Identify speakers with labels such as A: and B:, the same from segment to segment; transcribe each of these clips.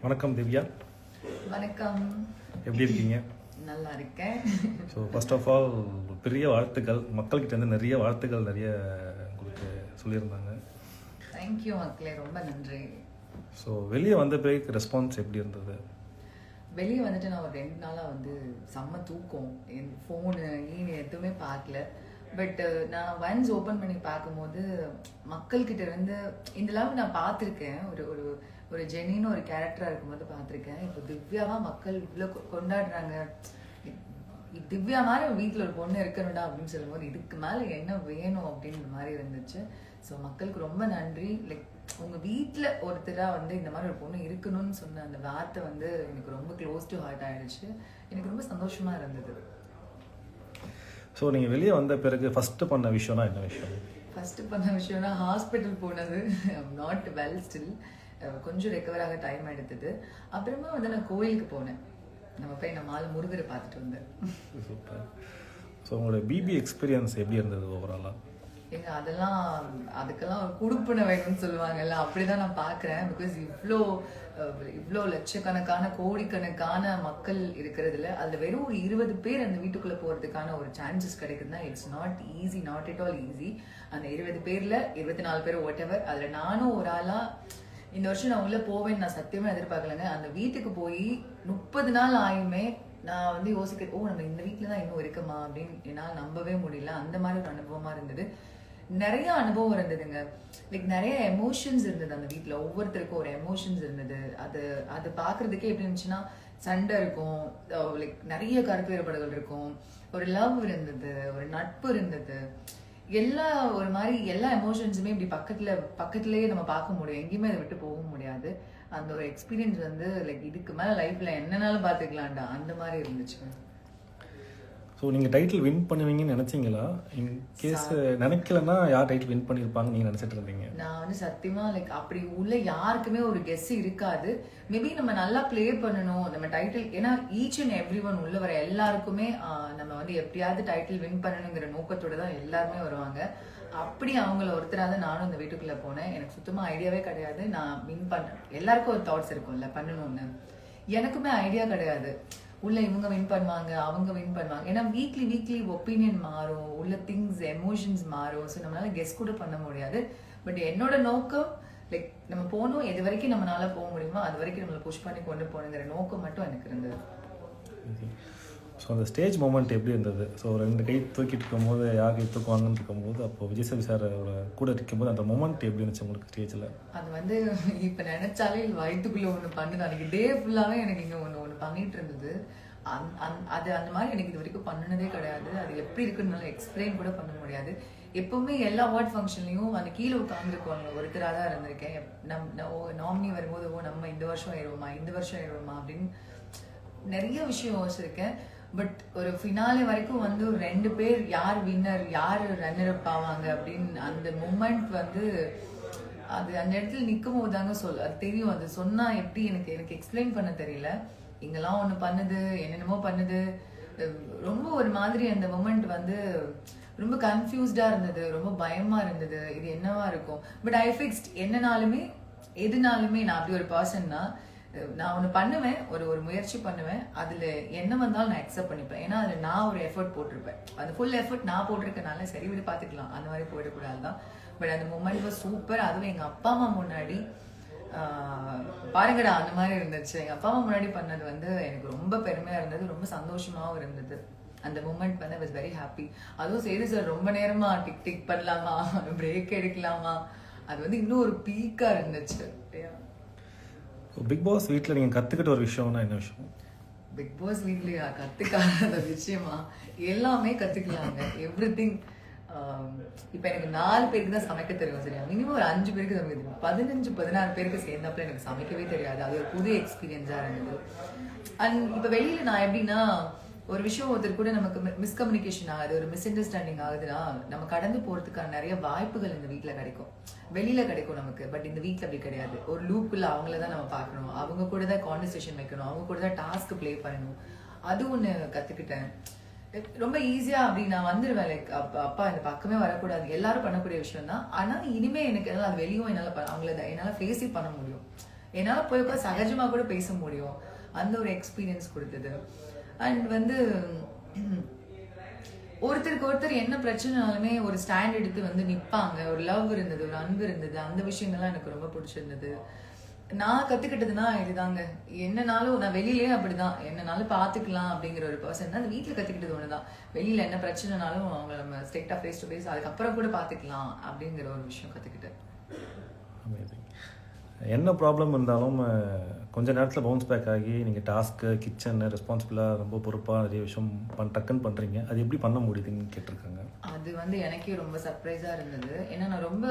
A: வணக்கம் திவ்யா.
B: வணக்கம்.
A: எப்படி இருக்கீங்க?
B: நல்லா இருக்கேன்.
A: ஸோ ஃபர்ஸ்ட் ஆஃப் ஆல் பெரிய வாழ்த்துக்கள், மக்கள்கிட்ட இருந்து நிறைய வாழ்த்துக்கள் நிறைய உங்களுக்கு சொல்லியிருந்தாங்க.
B: தேங்க்யூ மக்களே, ரொம்ப நன்றி.
A: ஸோ வெளியே வந்த பிறகு ரெஸ்பான்ஸ் எப்படி இருந்தது?
B: வெளியே வந்துட்டு நான் ஒரு 2 நாளாக செம்ம தூக்கம், என் ஃபோனு எதுவுமே பார்க்கல. பட் நான் ஒன்ஸ் ஓப்பன் பண்ணி பார்க்கும்போது மக்கள்கிட்ட இருந்து இந்த லவ் நான் பார்த்துருக்கேன். ஒரு ஒரு ஒரு ஜெனின்னு ஒரு கேரக்டராக இருக்கும்போது பார்த்துருக்கேன். இப்போ திவ்யாவா மக்கள் இவ்வளோ கொண்டாடுறாங்க, திவ்யா மாதிரி வீட்டில் ஒரு பொண்ணு இருக்கணும்டா அப்படின்னு சொல்லும்போது இதுக்கு மேலே என்ன வேணும் அப்படின்ற மாதிரி இருந்துச்சு. ஸோ மக்களுக்கு ரொம்ப நன்றி. லைக் உங்கள் வீட்டில் ஒருத்தராக இந்த மாதிரி ஒரு பொண்ணு இருக்கணும்னு சொன்ன அந்த வார்த்தை எனக்கு ரொம்ப க்ளோஸ் டு ஹார்ட் ஆகிடுச்சு. எனக்கு ரொம்ப சந்தோஷமாக இருந்தது.
A: ஸோ நீங்கள் வெளியே வந்த பிறகு ஃபஸ்ட்டு பண்ண விஷயம்னா என்ன விஷயம்?
B: ஃபஸ்ட்டு பண்ண விஷயம்னா ஹாஸ்பிட்டல் போனது. நாட் வெல் ஸ்டில், கொஞ்சம் ரெக்கவர் ஆக டைம் எடுத்தது. அப்புறமா நான் கோயிலுக்கு போனேன். நம்ம போய் நம்ம ஆள் முருகரை பார்த்துட்டு வந்தேன்.
A: சூப்பர். ஸோ உங்களோட பிபி எக்ஸ்பீரியன்ஸ் எப்படி இருந்தது ஓவராலாக?
B: அதுக்கெல்லாம் ஒரு குடுப்பின வேணும்னு சொல்லுவாங்கல்ல, அப்படிதான் நான் பார்க்குறேன். பிகாஸ் இவ்வளோ லட்சக்கணக்கான கோடிக்கணக்கான மக்கள் இருக்கிறதுல அதில் வெறும் ஒரு 20 பேர் அந்த வீட்டுக்குள்ளே போகிறதுக்கான ஒரு சான்சஸ் கிடைக்குதுன்னா it's not easy, not it all easy. அந்த 20 பேரில் 24 பேர் வாட் எவர், அதில் நானும் ஒரு ஆளாக இந்த வருஷம் நான் உள்ளே போவேன்னு நான் சத்தியமாக எதிர்பார்க்கலங்க. அந்த வீட்டுக்கு போய் 30 நாள் ஆயுமே நான் யோசிக்கிறேன், நம்ம இந்த வீட்டில் தான் இன்னும் இருக்கமா அப்படின்னு என்னால் நம்பவே முடியல. அந்த மாதிரி ஒரு அனுபவமாக இருந்தது. நிறைய அனுபவம் இருந்ததுங்க. லைக் நிறைய எமோஷன்ஸ் இருந்தது அந்த வீட்டில். ஒவ்வொருத்தருக்கும் ஒரு எமோஷன்ஸ் இருந்தது. அது பார்க்கறதுக்கே எப்படி இருந்துச்சுன்னா, சண்டை இருக்கும், லைக் நிறைய கருத்து வேறுபாடுகள் இருக்கும், ஒரு லவ் இருந்தது, ஒரு நட்பு இருந்தது. ஒரு மாதிரி எல்லா எமோஷன்ஸுமே இப்படி பக்கத்துலேயே நம்ம பார்க்க முடியும். எங்கேயுமே அதை விட்டு போக முடியாது. அந்த ஒரு எக்ஸ்பீரியன்ஸ் லைக் இதுக்கு மேலே லைஃப்பில் என்னன்னாலும் பார்த்துக்கலாம்டா அந்த மாதிரி இருந்துச்சு.
A: ஸோ நீங்கள் டைட்டில் வின் பண்ணுவீங்கன்னு நினச்சிங்களா? இன்கேஸ் நினைக்கலன்னா யார் டைட்டில் வின் பண்ணியிருப்பாங்க நீங்கள் நினச்சிட்டு இருந்தீங்க?
B: நான் சத்தியமா லைக் அப்படி உள்ள யாருக்குமே ஒரு கெஸ் இருக்காது. மேபி நம்ம நல்லா ப்ளே பண்ணணும் நம்ம டைட்டில். ஏன்னா ஈச் அண்ட் எவ்ரி ஒன் உள்ள வர எல்லாருக்குமே நம்ம எப்படியாவது டைட்டில் வின் பண்ணணுங்கிற நோக்கத்தோட தான் எல்லாருமே வருவாங்க. அப்படி அவங்கள ஒருத்தராக நானும் இந்த வீட்டுக்குள்ள போனேன். எனக்கு சுத்தமா ஐடியாவே கிடையாது நான் வின் பண்றேன். எல்லாருக்கும் ஒரு தாட்ஸ் இருக்கும்ல பண்ணணும்னு. எனக்குமே ஐடியா கிடையாது. உள்ள இவங்க வின் பண்ணுவாங்க, அவங்க வின் பண்ணுவாங்க. ஏன்னா வீக்லி ஒப்பீனியன் மாறும், உள்ள திங்ஸ் எமோஷன்ஸ் மாறும். ஸோ நம்மளால கெஸ் கூட பண்ண முடியாது. பட் என்னோட நோக்கம் லைக் நம்ம போகணும், எது வரைக்கும் நம்மளால போக முடியுமோ அது வரைக்கும் நம்மளை புஷ் பண்ணி கொண்டு போகணுங்கிற நோக்கம் மட்டும் எனக்கு இருந்தது.
A: ஸோ அந்த ஸ்டேஜ் மூமெண்ட் எப்படி இருந்தது? ஸோ 2 கை தூக்கிட்டு இருக்கும்போது யார் கை தூக்குவாங்கன்னு இருக்கும்போது அப்போ விஜய் சேதுபதி சாரோட கூட இருக்கும்போது அந்த மூமெண்ட் எப்படி இருந்துச்சு உங்களுக்கு ஸ்டேஜில்?
B: அது இப்போ நினைச்சாலே வயிற்றுக்குள்ளே ஒன்று பண்ணு. அன்றைக்கி டே ஃபுல்லாகவே எனக்கு இங்கே ஒன்று பண்ணிட்டு இருந்தது. அந்த மாதிரி எனக்கு இது வரைக்கும் பண்ணினதே கிடையாது. அது எப்படி இருக்குன்னு எக்ஸ்பிளைன் கூட பண்ண முடியாது. எப்பவுமே எல்லா அவார்ட் ஃபங்க்ஷன்லையும் அந்த கீழே உட்காந்துருக்கவங்க ஒருத்தராக தான் இருந்திருக்கேன். நாமினி வரும்போது நம்ம இந்த வருஷம் ஏறுவோமா அப்படின்னு நிறைய விஷயம் யோசிச்சிருக்கேன். பட் ஒரு ஃபினாலே வரைக்கும் ஒரு 2 பேர் யார் வின்னர் யார் ரன்னர் அப் ஆவாங்க அப்படின்னு அந்த மூமெண்ட் அது அந்த இடத்துல நிற்கும் போது தாங்க அது தெரியும். அது சொன்னா எப்படி எனக்கு எக்ஸ்பிளைன் பண்ண தெரியல. இங்கெல்லாம் ஒன்று பண்ணுது, என்னென்னமோ பண்ணுது. ரொம்ப ஒரு மாதிரி அந்த மூமெண்ட் ரொம்ப கன்ஃபியூஸ்டா இருந்தது, ரொம்ப பயமா இருந்தது. இது என்னவா இருக்கும்? But I fixed. எதுனாலுமே நான் அப்படி ஒரு பர்சன்னா நான் ஒன்று பண்ணுவேன், ஒரு முயற்சி பண்ணுவேன். அதில் என்ன வந்தாலும் நான் அக்செப்ட் பண்ணிப்பேன். ஏன்னா அதில் நான் ஒரு எஃபர்ட் போட்டிருப்பேன். அந்த ஃபுல் எஃபர்ட் நான் போட்டிருக்கனால சரி விட பார்த்துக்கலாம் அந்த மாதிரி போயிடக்கூடாது தான். பட் அந்த மூமெண்ட் சூப்பர். அதுவும் எங்கள் அப்பா அம்மா முன்னாடி பாருங்கடா அந்த மாதிரி இருந்துச்சு. எங்கள் அப்பா அம்மா முன்னாடி பண்ணது எனக்கு ரொம்ப பெருமையாக இருந்தது, ரொம்ப சந்தோஷமாகவும் இருந்தது. அந்த மூமெண்ட் வாஸ் வெரி ஹாப்பி. அதுவும் சரி சார் ரொம்ப நேரமா டிக் பண்ணலாமா, பிரேக் எடுக்கலாமா, அது இன்னும் ஒரு பீக்காக இருந்துச்சு.
A: பிக் பாஸ் வீட்டில் நீங்கள் கற்றுக்கிட்ட ஒரு விஷயம்னா என்ன விஷயம்?
B: பிக் பாஸ் வீட்லையா கற்றுக்காத விஷயமா? எல்லாமே கற்றுக்கலாங்க, எவ்ரி திங். இப்போ எனக்கு 4 பேருக்கு தான் சமைக்க தெரியும் சரியா. மினிமம் ஒரு 5 பேருக்கு சமைக்க தெரியும். 15-16 பேருக்கு சேர்ந்தப்பல எனக்கு சமைக்கவே தெரியாது. அது ஒரு புது எக்ஸ்பீரியன்ஸாக இருந்தது. அண்ட் இப்போ வெளியில் நான் எப்படின்னா ஒரு விஷயம் ஒருத்தர் கூட நமக்கு மிஸ்கம்யூனிகேஷன் ஆகுது, ஒரு மிஸ் அண்டர்ஸ்டாண்டிங் ஆகுதுன்னா நம்ம கடந்து போகிறதுக்கான நிறைய வாய்ப்புகள் இந்த வீட்டில் கிடைக்கும், வெளியில் கிடைக்கும் நமக்கு. பட் இந்த வீட்டில் அப்படி கிடையாது. ஒரு லூப்புள்ள அவங்கள தான் நம்ம பார்க்கணும், அவங்க கூட தான் கான்வர்சேஷன் வைக்கணும், அவங்க கூட தான் டாஸ்க் ப்ளே பண்ணணும். அது ஒன்று கற்றுக்கிட்டேன். ரொம்ப ஈஸியாக அப்படி நான் வந்துடுவேன். லைக் அப்பா இந்த பக்கமே வரக்கூடாது, எல்லாரும் பண்ணக்கூடிய விஷயம் தான். ஆனால் இனிமேல் எனக்கு என்னால் அது வெளியும் என்னால் அவங்கள என்னால் ஃபேஸே பண்ண முடியும். என்னால் போய் சகஜமாக கூட பேச முடியும். அந்த ஒரு எக்ஸ்பீரியன்ஸ் கொடுத்தது. அண்ட் வந்து ஒருத்தருக்கு ஒருத்தர் என்ன பிரச்சனைனாலுமே ஒரு ஸ்டாண்ட் எடுத்து வந்து நிற்பாங்க. ஒரு லவ் இருந்தது, ஒரு அன்பு இருந்தது. அந்த விஷயங்கள்லாம் எனக்கு ரொம்ப பிடிச்சிருந்தது. நான் கற்றுக்கிட்டதுன்னா இதுதாங்க. என்னனாலும் நான் வெளியிலேயே அப்படிதான், என்னனாலும் பார்த்துக்கலாம் அப்படிங்கிற ஒரு பர்சன் தான். வீட்டில் கற்றுக்கிட்டது ஒன்று தான், வெளியில் என்ன பிரச்சனைனாலும் அவங்க நம்ம ஸ்ட்ரெயிட்டாக ஃபேஸ் டு ஃபேஸ் அதுக்கப்புறம் கூட பார்த்துக்கலாம் அப்படிங்கிற ஒரு விஷயம் கற்றுக்கிட்டேன்.
A: என்ன ப்ராப்ளம் இருந்தாலும் கொஞ்ச நேரத்தில் பவுன்ஸ் பேக் ஆகி நீங்கள் டாஸ்க்கு, கிச்சனு, ரெஸ்பான்சிபிளாக ரொம்ப பொறுப்பாக நிறைய விஷயம் டக்குன்னு பண்ணுறீங்க. அது எப்படி பண்ண முடியுதுன்னு கேட்டிருக்காங்க.
B: அது வந்து எனக்கே ரொம்ப சர்ப்ரைஸாக இருந்தது. ஏன்னா நான் ரொம்ப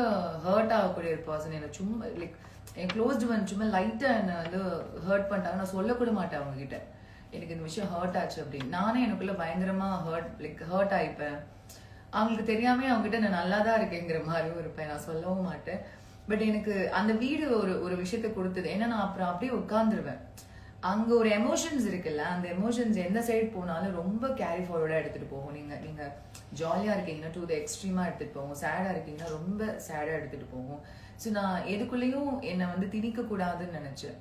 B: ஹர்ட் ஆகக்கூடிய ஒரு பர்சன். எனக்கு சும்மா லைக் என் க்ளோஸ்டு ஒன் சும்மா லைட்டாக என்னை வந்து ஹர்ட் பண்ணிட்டாங்க, நான் சொல்லக்கூட மாட்டேன் அவங்ககிட்ட எனக்கு இந்த விஷயம் ஹர்ட் ஆச்சு அப்படின்னு. நானே எனக்குள்ள பயங்கரமாக ஹர்ட் ஆகிப்பேன். அவங்களுக்கு தெரியாமே அவங்ககிட்ட நான் நல்லா தான் இருக்கேங்கிற மாதிரியும் இருப்பேன். நான் சொல்லவும் மாட்டேன். பட் எனக்கு அந்த வீடு ஒரு விஷயத்த கொடுத்தது. ஏன்னா நான் அப்புறம் அப்படியே உட்காந்துருவேன். அங்கே ஒரு எமோஷன்ஸ் இருக்குல்ல, அந்த எமோஷன்ஸ் எந்த சைடு போனாலும் ரொம்ப கேரி ஃபார்வர்டாக எடுத்துகிட்டு போகும். நீங்கள் ஜாலியாக இருக்கீங்கன்னா டு த எக்ஸ்ட்ரீமாக எடுத்துகிட்டு போகும், சேடாக இருக்கீங்கன்னா ரொம்ப சேடாக எடுத்துகிட்டு போகும். ஸோ நான் எதுக்குள்ளேயும் என்னை வந்து திணிக்கக்கூடாதுன்னு நினச்சேன்.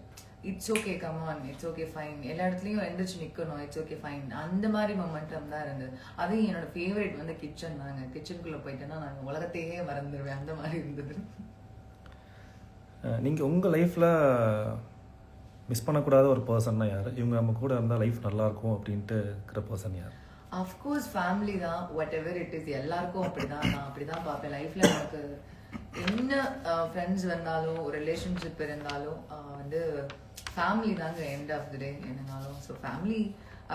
B: It's okay, come on, it's okay, fine, எல்லா இடத்துலையும் எந்திரிச்சு நிற்கணும், இட்ஸ் ஓகே, ஃபைன், அந்த மாதிரி மொமெண்டம் தான் இருந்தது. அதையும் என்னோட ஃபேவரட் வந்து கிச்சன் தாங்க. கிச்சனுக்குள்ளே போயிட்டேன்னா நான் உலகத்தையே மறந்துடுவேன், அந்த மாதிரி இருந்தது.
A: நீங்கள் உங்கள் லைஃப்பில் மிஸ் பண்ணக்கூடாத ஒரு பர்சன்னா யார்? இவங்க நம்ம கூட இருந்தால் லைஃப் நல்லாயிருக்கும் அப்படின்ட்டு இருக்கிற பர்சன் யார்?
B: அஃப்கோர்ஸ் ஃபேமிலி தான். வாட் எவர் இட் இஸ், எல்லாருக்கும் அப்படி தான். நான் அப்படி தான் பார்ப்பேன். லைஃப்பில் எனக்கு என்ன ஃப்ரெண்ட்ஸ் வந்தாலும், ஒரு ரிலேஷன்ஷிப் இருந்தாலும் வந்து ஃபேமிலி தாங்க எண்ட் ஆஃப் த டே என்னனாலும். ஸோ ஃபேமிலி,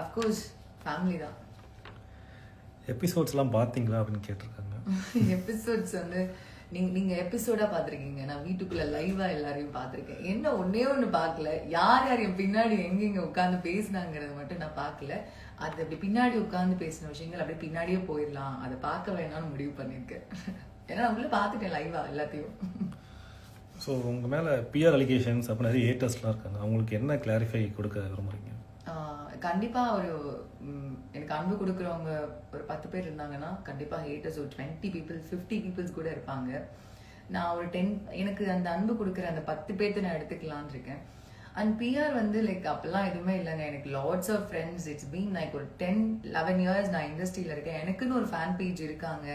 B: அஃப்கோர்ஸ் ஃபேமிலி தான்.
A: எபிசோட்ஸ்லாம் பார்த்தீங்களா அப்படின்னு கேட்டிருக்காங்க.
B: எபிசோட்ஸ் வந்து நீங்கள் எபிசோடாக பார்த்துருக்கீங்க. நான் வீட்டுக்குள்ளே லைவாக எல்லாரையும் பார்த்துருக்கேன். என்ன ஒன்றே ஒன்று பார்க்கல, யார் யார் என் பின்னாடி எங்கெங்கே உட்காந்து பேசினாங்கிறத மட்டும் நான் பார்க்கல. அது அப்படி பின்னாடி உட்காந்து பேசின விஷயங்கள் அப்படியே பின்னாடியே போயிடலாம், அதை பார்க்க வேணாம்னு முடிவு பண்ணியிருக்கேன். ஏன்னா அவங்கள பார்த்துட்டேன் லைவாக எல்லாத்தையும்.
A: ஸோ உங்கள் மேலே பிஆர் அலிகேஷன்ஸ் அப்போ நிறைய ஹேட்டர்ஸ்லாம் இருக்காங்க, அவங்களுக்கு என்ன கிளாரிஃபை கொடுக்க விரும்புகிறீங்க?
B: கண்டிப்பாக ஒரு எனக்கு அன்பு கொடுக்குறவங்க ஒரு 10 பேர் இருந்தாங்கன்னா கண்டிப்பாக ஹேட்டர்ஸ் ஒரு 20 people 50 people கூட இருப்பாங்க. நான் ஒரு 10, எனக்கு அந்த அன்பு கொடுக்குற அந்த 10 பேர்த்து நான் எடுத்துக்கலான் இருக்கேன். அண்ட் பிஆர் வந்து லைக் அப்பெல்லாம் எதுவுமே இல்லைங்க. எனக்கு lots of friends. It's been like ஒரு 10-11 years நான் இண்டஸ்ட்ரியில் இருக்கேன். எனக்குன்னு ஒரு ஃபேன் பேஜ் இருக்காங்க,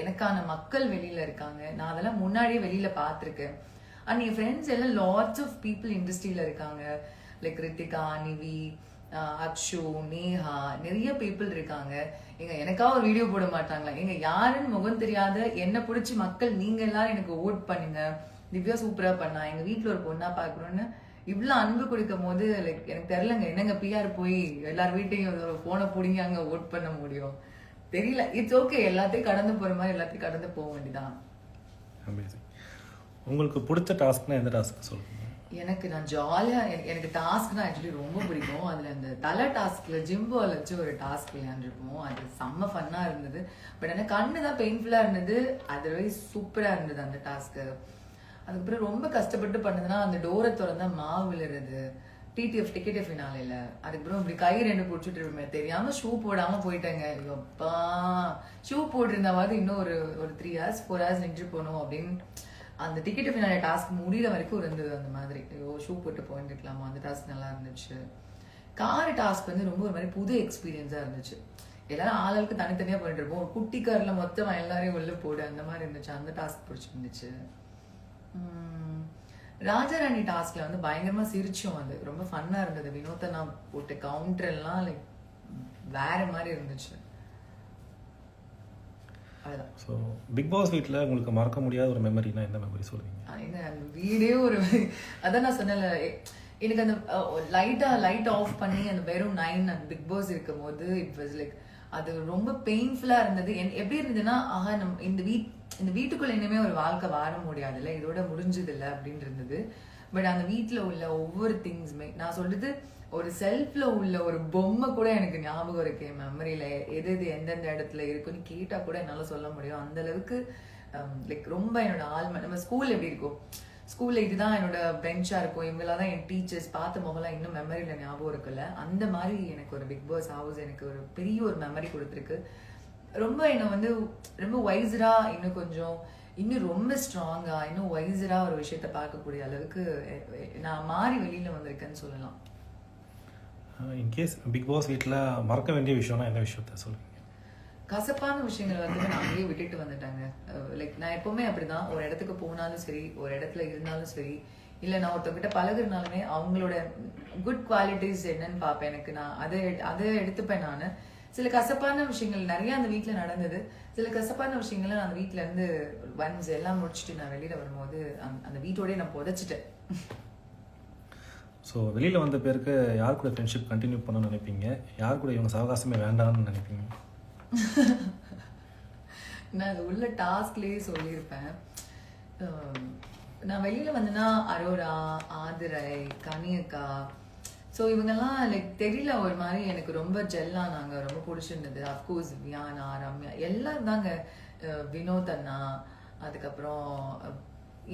B: எனக்கான மக்கள் வெளியில் இருக்காங்க. நான் அதெல்லாம் முன்னாடியே வெளியில் பார்த்துருக்கேன். அண்ட் என் ஃப்ரெண்ட்ஸ் எல்லாம் லாட்ஸ் ஆஃப் பீப்புள் இண்டஸ்ட்ரியில் இருக்காங்க. லைக் ரித்திகா, நிவி, அக்ஷு, நேஹா, நிறைய பீப்புள் இருக்காங்க. எனக்காக ஒரு வீடியோ போட மாட்டாங்களா? யாருன்னு முகம் தெரியாத என்ன பிடிச்சி மக்கள் நீங்க எல்லாரும் எனக்கு ஓட் பண்ணுங்க, திவ்யா சூப்பரா பண்ணா, எங்க வீட்டுல ஒரு பொண்ணா பாக்கணும்னு இவ்வளவு அன்பு கொடுக்கும் போது லைக் எனக்கு தெரியலங்க, என்னங்க பிஆர் போய் எல்லார் வீட்டையும் ஒரு போனை பிடிங்க அங்க ஓட் பண்ண முடியும்? தெரியல. இட்ஸ் ஓகே, எல்லாத்தையும் கடந்து போற மாதிரி எல்லாத்தையும் கடந்து போக வேண்டியதான்.
A: உங்களுக்கு பிடிச்ச டாஸ்க்னா எந்த டாஸ்க் சொல்லுங்க?
B: எனக்கு நான் ஜாலியாக எனக்கு டாஸ்க்னா ஆக்சுவலி ரொம்ப பிடிக்கும். அதில் அந்த தலை டாஸ்கில் ஜிம்பால் வச்சு ஒரு டாஸ்க் விளையாண்டுருப்போம். அது செம்ம ஃபன்னாக இருந்தது. பட் எனக்கு கண்ணு தான் பெயின்ஃபுல்லாக இருந்தது. அதர்வைஸ் சூப்பராக இருந்தது அந்த டாஸ்க்கு. அதுக்கப்புறம் ரொம்ப கஷ்டப்பட்டு பண்ணதுன்னா அந்த டோரை திறந்தா மாவு விழுறது, டிடிஎஃப் டிக்கெட் ஃபினாலேல. அதுக்கப்புறம் இப்படி கை 2 பிடிச்சிட்டு இருப்பேன், தெரியாமல் ஷூ போடாமல் போயிட்டேங்க. எப்பா ஷூ போட்டிருந்தாவது இன்னும் ஒரு 3 hours 4 hours நின்று போகணும் அப்படின்னு. அந்த டிக்கெட் ஃபினாலே டாஸ்க் முடிகிற வரைக்கும் இருந்தது அந்த மாதிரி. ஐயோ ஷூ போட்டு போயிருந்துக்கலாமா, அந்த டாஸ்க் நல்லா இருந்துச்சு. கார் டாஸ்க் வந்து ரொம்ப ஒரு மாதிரி புது எக்ஸ்பீரியன்ஸாக இருந்துச்சு. எல்லாரும் ஆளுக்கு தனித்தனியாக பண்ணிட்டு இருப்போம். ஒரு குட்டி காரில் மொத்தம் எல்லாரையும் உள்ள போடு அந்த மாதிரி இருந்துச்சு. அந்த டாஸ்க் பிடிச்சிருந்துச்சு. ராஜாராணி டாஸ்க்ல வந்து பயங்கரமா சிரிச்சோம். அது ரொம்ப ஃபன்னா இருந்தது. வினோத்தை நான் போட்டு கவுண்டர் எல்லாம் லைக் வேற மாதிரி இருந்துச்சு.
A: ஸோ பிக் பாஸ் வீட்டில் உங்களுக்கு மறக்க முடியாத ஒரு மெமரினா என்ன மெமரி சொல்லுவீங்க?
B: அந்த வீடே ஒரு அதான் நான் சொன்னேன்ல, எனக்கு அந்த லைட் ஆஃப் பண்ணி அந்த வெறும் 9 அந்த பிக் பாஸ் இருக்கும் போது இட் வாஸ் லைக் அது ரொம்ப பெயின்ஃபுல்லா இருந்தது. எப்படி இருந்ததுன்னா, ஆஹா நம்ம இந்த வீட்டுக்குள்ள இனிமே ஒரு வாழ்க்கை வாழ முடியாதுல்ல, இதோட முடிஞ்சது இல்லை அப்படின்னு இருந்தது. பட் அந்த வீட்டில் உள்ள ஒவ்வொரு திங்ஸுமே நான் சொல்றது, ஒரு செல்ஃப்ல உள்ள ஒரு பொம்மை கூட எனக்கு ஞாபகம் இருக்கு என் மெமரியில. எது எந்தெந்த இடத்துல இருக்குன்னு கேட்டா கூட என்னால சொல்ல முடியும். அந்த அளவுக்கு லைக் ரொம்ப என்னோட ஆழ்மை. நம்ம ஸ்கூல் எப்படி இருக்கும், ஸ்கூல்ல இதுதான் என்னோட பெஞ்சா இருக்கும், இவங்களாம் தான் என் டீச்சர்ஸ், பார்த்த முகலாம் இன்னும் மெமரியில ஞாபகம் இருக்குல்ல. அந்த மாதிரி எனக்கு ஒரு பிக் பாஸ் ஹவுஸ் எனக்கு ஒரு பெரிய ஒரு மெமரி கொடுத்துருக்கு. ரொம்ப என்னை வந்து ரொம்ப வைஸ்டா இன்னும் கொஞ்சம் இன்னும் ரொம்ப ஸ்ட்ராங்கா இன்னும் வைசரா ஒரு விஷயத்த பார்க்கக்கூடிய அளவுக்கு நான் மாறி வெளியில வந்திருக்கேன்னு சொல்லலாம்.
A: இன்கேஸ் பிக் பாஸ் வீட்டில் மறக்க வேண்டிய விஷயம்னா என்ன விஷயத்த சொல்லுவீங்க?
B: கசப்பான விஷயங்களை வந்து நான் அங்கேயே விட்டுட்டு வந்துட்டாங்க. லைக் நான் எப்பவுமே அப்படிதான், ஒரு இடத்துக்கு போனாலும் சரி, ஒரு இடத்துல இருந்தாலும் சரி, இல்லை நான் ஒருத்தவங்கிட்ட பழகுறதுனாலுமே அவங்களோட குட் குவாலிட்டிஸ் என்னன்னு பார்ப்பேன். எனக்கு நான் அதை எடுத்துப்பேன். நான் சில கசப்பான விஷயங்கள் நிறைய அந்த வீட்டில் நடந்தது. சில கசப்பான விஷயங்களை நான் அந்த வீட்டில இருந்து ஒன்ஸ் எல்லாம் முடிச்சுட்டு நான் வெளியில வரும்போது அந்த வீட்டோடய நான் புதைச்சிட்டேன்.
A: ஸோ வெளியில் வந்த பேருக்கு யார் கூட ஃப்ரெண்ட்ஷிப் கண்டினியூ பண்ணணும்னு நினைப்பீங்க? யார் கூட இவங்க சவகாசமே வேண்டாம்னு நினைப்பீங்க?
B: நான் அது உள்ள டாஸ்க்லேயே சொல்லியிருப்பேன். நான் வெளியில வந்தேன்னா அரோரா, ஆதிரை, கனியக்கா, ஸோ இவங்கெல்லாம் லைக் தெரியல, ஒரு மாதிரி எனக்கு ரொம்ப ஜெல்லானாங்க, ரொம்ப பிடிச்சிருந்தது. அஃப்கோர்ஸ் வியானா, ரம்யா எல்லாரும் தாங்க, வினோத் அண்ணா, அதுக்கப்புறம்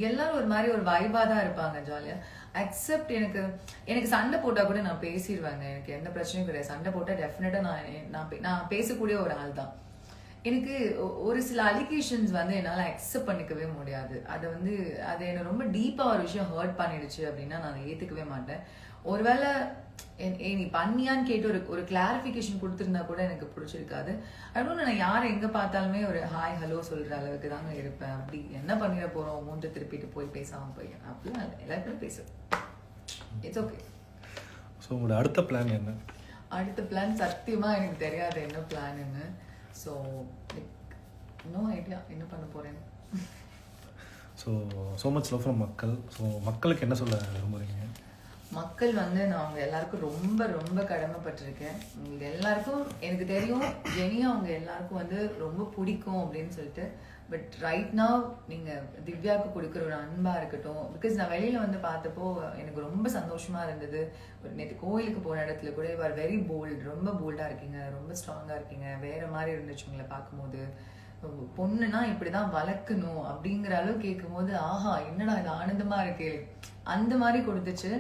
B: எல்லாரும் ஒரு மாதிரி ஒரு வைபாக தான் இருப்பாங்க, ஜாலியாக. அக்செப்ட் எனக்கு சண்டை போட்டால் கூட நான் பேசிடுவேங்க, எனக்கு எந்த பிரச்சனையும் கிடையாது. சண்டை போட்டால் டெஃபினட்டாக நான் பேசக்கூடிய ஒரு ஆள் தான். எனக்கு ஒரு சில அலிகேஷன்ஸ் வந்து என்னால் அக்செப்ட் பண்ணிக்கவே முடியாது. அது என்னை ரொம்ப டீப்பாக ஒரு விஷயம் ஹர்ட் பண்ணிடுச்சு அப்படின்னா நான் அதை ஏற்றுக்கவே மாட்டேன். ஒருவேளை நீ பண்ணியான்னு கேட்டு ஒரு கிளாரிஃபிகேஷன் கொடுத்துருந்தா கூட எனக்கு பிடிச்சிருக்காது. அதுவும் நான் யாரை எங்கே பார்த்தாலுமே ஒரு ஹாய் ஹலோ சொல்கிற அளவுக்கு தாங்க இருப்பேன். அப்படி என்ன பண்ணிட போகிறோம், மூஞ்சை திருப்பிட்டு போய் பேசாமல் போய் அப்படிலாம் இல்லை, எல்லாருக்கும் பேசுவேன். It's okay.
A: ஸோ உங்களோட அடுத்த பிளான் என்ன?
B: அடுத்த பிளான் சத்தியமாக எனக்கு தெரியாது என்ன பிளான்னு. ஸோ நோ ஐடியா என்ன பண்ண போகிறேன்னு.
A: ஸோ மச் லவ் ஃப்ரம் மக்கள். ஸோ மக்களுக்கு என்ன சொல்ல விரும்புகிறீங்க?
B: மக்கள் வந்து நான் அவங்க எல்லாருக்கும் ரொம்ப ரொம்ப கடமைப்பட்டிருக்கேன். உங்களுக்கு எல்லாருக்கும் எனக்கு தெரியும் ஜெனியா அவங்க எல்லாருக்கும் வந்து ரொம்ப பிடிக்கும் அப்படின்னு சொல்லிட்டு. பட் ரைட் நவ் நீங்கள் திவ்யாவுக்கு கொடுக்குற ஒரு அன்பாக இருக்கட்டும், பிகாஸ் நான் வெளியில் வந்து பார்த்தப்போ எனக்கு ரொம்ப சந்தோஷமாக இருந்தது. ஒரு நேற்று கோயிலுக்கு போன இடத்துல கூட யூஆர் வெரி போல்டு, ரொம்ப போல்டாக இருக்கீங்க, ரொம்ப ஸ்ட்ராங்காக இருக்கீங்க, வேறு மாதிரி இருந்துச்சு உங்களை பார்க்கும்போது. பொண்ணுன்னா இப்படிதான் வளர்க்கணும் அப்படிங்கிற அளவு கேட்கும்போது ஆஹா என்னடா இது ஆனந்தமாக இருக்கு, அந்த மாதிரி கொடுத்துச்சு.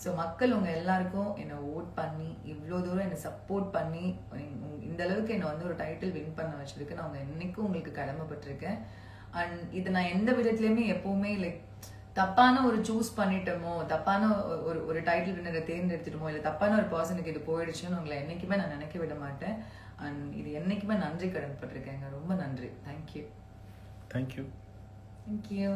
B: ஸோ மக்கள் உங்கள் எல்லாருக்கும் என்னை ஓட் பண்ணி இவ்வளோ தூரம் என்னை சப்போர்ட் பண்ணி இந்த அளவுக்கு என்னை வந்து ஒரு டைட்டில் வின் பண்ண வச்சிருக்கு. நான் அவங்க என்னைக்கும் உங்களுக்கு கடமைப்பட்டிருக்கேன். அண்ட் இது நான் எந்த விதத்துலையுமே எப்போவுமே லைக் தப்பான ஒரு சூஸ் பண்ணிட்டோமோ, தப்பான ஒரு டைட்டில் வின்னரை தேர்ந்தெடுத்துட்டோமோ, இல்லை தப்பான ஒரு பர்சனுக்கு இது போயிடுச்சுன்னு உங்களை என்னைக்குமே நான் நினைக்க விட மாட்டேன். அண்ட் இது என்னைக்குமே நன்றி கடமைப்பட்டிருக்கேங்க. ரொம்ப நன்றி. தேங்க்யூ.
A: தேங்க்யூ.
B: தேங்க்யூ.